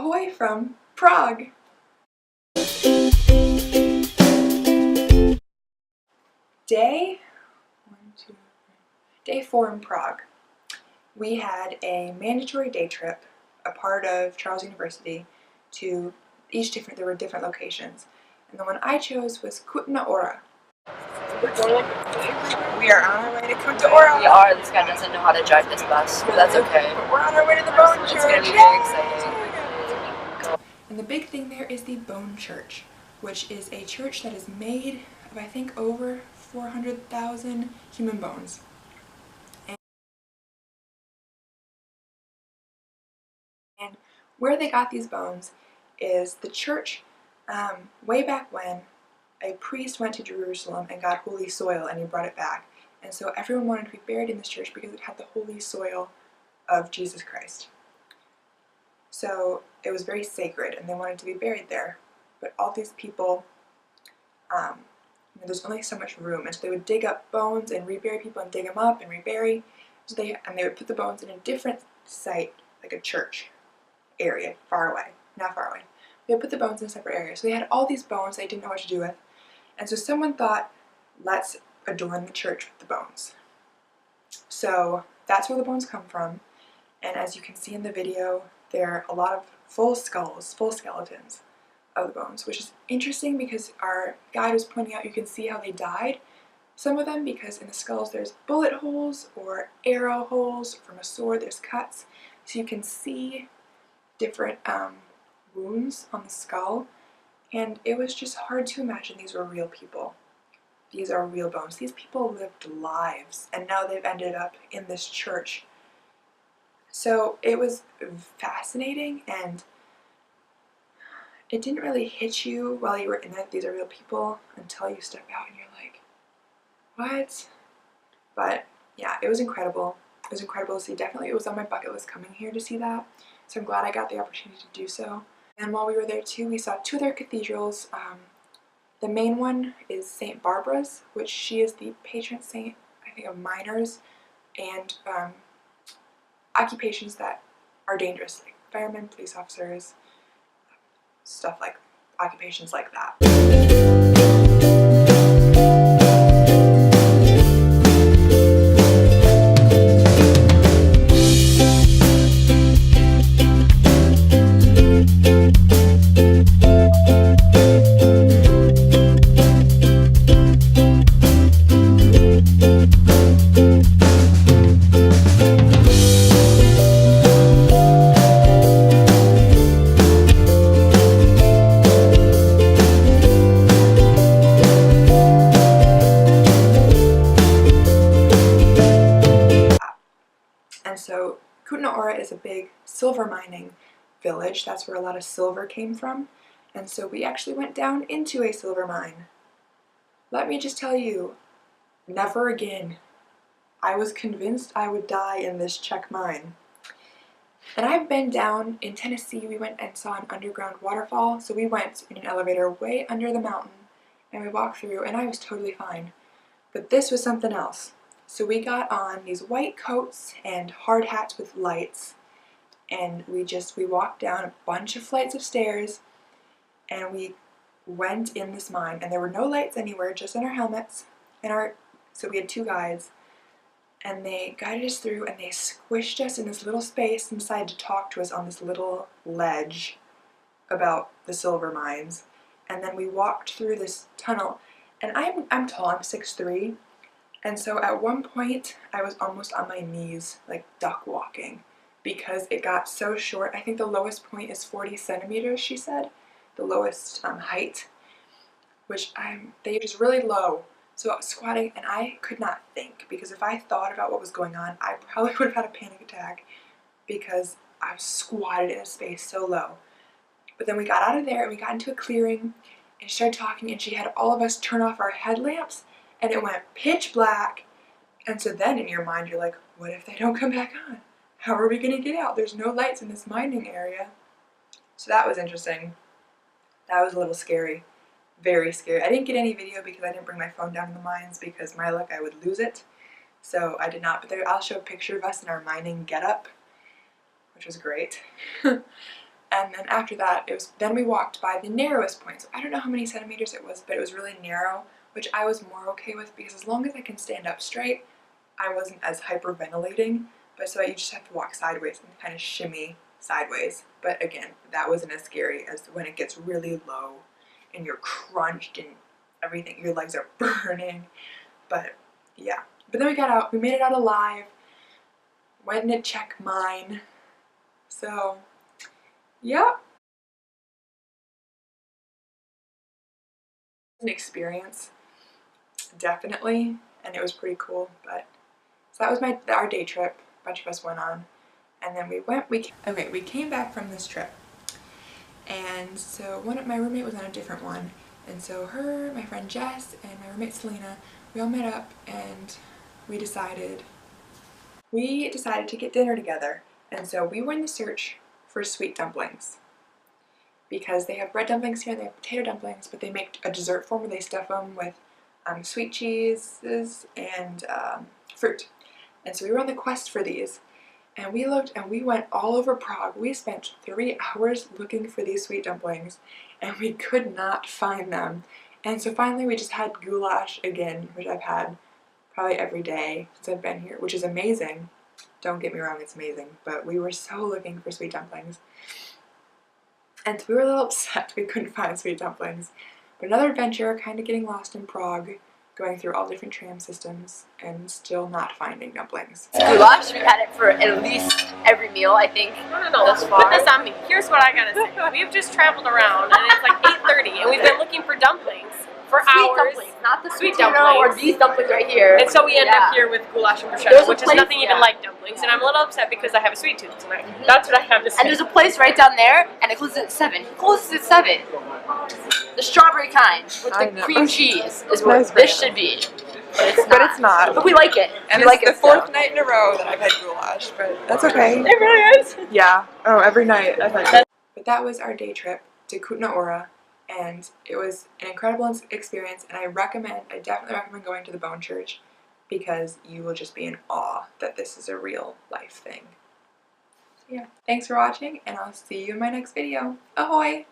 ahoy from Prague! Day 4 in Prague. We had a mandatory day trip, a part of Charles University, to there were different locations. And the one I chose was Kutná Hora. We are on our way to Kutná Hora. We are. This guy doesn't know how to drive this bus, but that's okay. But we're on our way to the Bone Church. It's going to be very exciting. And the big thing there is the Bone Church, which is a church that is made of, I think, over 400,000 human bones. And where they got these bones is the church, way back when, a priest went to Jerusalem and got holy soil and he brought it back. And so everyone wanted to be buried in this church because it had the holy soil of Jesus Christ. So it was very sacred and they wanted to be buried there. But all these people, there's only so much room, and so they would dig up bones and rebury people and dig them up and rebury. So they would put the bones in a different site, like a church area, not far away. They would put the bones in a separate area. So they had all these bones they didn't know what to do with. And so someone thought, let's adorn the church with the bones. So that's where the bones come from. And as you can see in the video, there are a lot of full skeletons of the bones, which is interesting because our guide was pointing out you can see how they died. Some of them because in the skulls there's bullet holes or arrow holes. From a sword there's cuts. So you can see different wounds on the skull. And it was just hard to imagine these were real people. These are real bones. These people lived lives and now they've ended up in this church. So it was fascinating, and it didn't really hit you while you were in it, these are real people, until you step out and you're like, what? But yeah, it was incredible. It was incredible to see. Definitely, it was on my bucket list coming here to see that. So I'm glad I got the opportunity to do so. And while we were there too, we saw 2 other cathedrals. The main one is St. Barbara's, which she is the patron saint, I think, of miners and occupations that are dangerous, like firemen, police officers, stuff like occupations like that. So Kutná Hora is a big silver mining village. That's where a lot of silver came from. And so we actually went down into a silver mine. Let me just tell you, never again. I was convinced I would die in this Czech mine. And I've been down in Tennessee. We went and saw an underground waterfall. So we went in an elevator way under the mountain and we walked through and I was totally fine. But this was something else. So we got on these white coats and hard hats with lights, and we walked down a bunch of flights of stairs, and we went in this mine, and there were no lights anywhere, just in our helmets, so we had 2 guides, and they guided us through, and they squished us in this little space and decided to talk to us on this little ledge about the silver mines. And then we walked through this tunnel, and I'm tall, I'm 6'3", and so at one point, I was almost on my knees, like duck walking, because it got so short. I think the lowest point is 40 centimeters, she said, the lowest height, which they just really low. So I was squatting, and I could not think, because if I thought about what was going on, I probably would have had a panic attack, because I was squatted in a space so low. But then we got out of there, and we got into a clearing, and she started talking, and she had all of us turn off our headlamps, and it went pitch black. And so then in your mind you're like, what if they don't come back on? How are we gonna get out? There's no lights in this mining area. So that was interesting. That was a little scary. Very scary. I didn't get any video because I didn't bring my phone down in the mines, because my luck I would lose it. So I did not, but I'll show a picture of us in our mining getup, which was great. And then after that, then we walked by the narrowest point. So I don't know how many centimeters it was, but it was really narrow, which I was more okay with because as long as I can stand up straight, I wasn't as hyperventilating. But so you just have to walk sideways and kind of shimmy sideways. But again, that wasn't as scary as when it gets really low and you're crunched and everything, your legs are burning. But yeah, but then we got out, we made it out alive, went in a Czech mine. So yeah, an experience, definitely, and it was pretty cool. But so that was our day trip. A bunch of us went on, and then we came back from this trip, and so my roommate was on a different one, and so her, my friend Jess, and my roommate Selena, we all met up, and we decided to get dinner together. And so we were in the search for sweet dumplings, because they have bread dumplings here and they have potato dumplings, but they make a dessert form where they stuff them with sweet cheeses and fruit. And so we were on the quest for these, and we looked and we went all over Prague. We spent 3 hours looking for these sweet dumplings, and we could not find them. And so finally we just had goulash again, which I've had probably every day since I've been here, which is amazing. Don't get me wrong, it's amazing, but we were so looking for sweet dumplings. And so we were a little upset we couldn't find sweet dumplings. But another adventure, kind of getting lost in Prague, going through all different tram systems, and still not finding dumplings. Goulash, we've had it for at least every meal, I think. No. Put this on me. Here's what I gotta say. We've just traveled around, and it's like 8:30, and we've been looking for dumplings for Sweet hours. dumplings, not the Sweet potato dumplings. or these dumplings right here. And so we end up here with goulash and There's bruschetta, a which is place- nothing even like dumplings, and I'm a little upset because I have a sweet tooth tonight. That's what I have to say. And there's a place right down there, and it closes at 7. It closes at 7. The strawberry kind, with I the know. cream cheese, is Nice what for this you. should be. But it's not. But it's not. But we like it. And we it's like the it 4th so. night in a row that I've had goulash, but that's okay. It really is. Yeah. Oh, every night I've had. But that was our day trip to Kutná Hora, and it was an incredible experience, and I definitely recommend going to the Bone Church, because you will just be in awe that this is a real life thing. So yeah, thanks for watching, and I'll see you in my next video. Ahoy!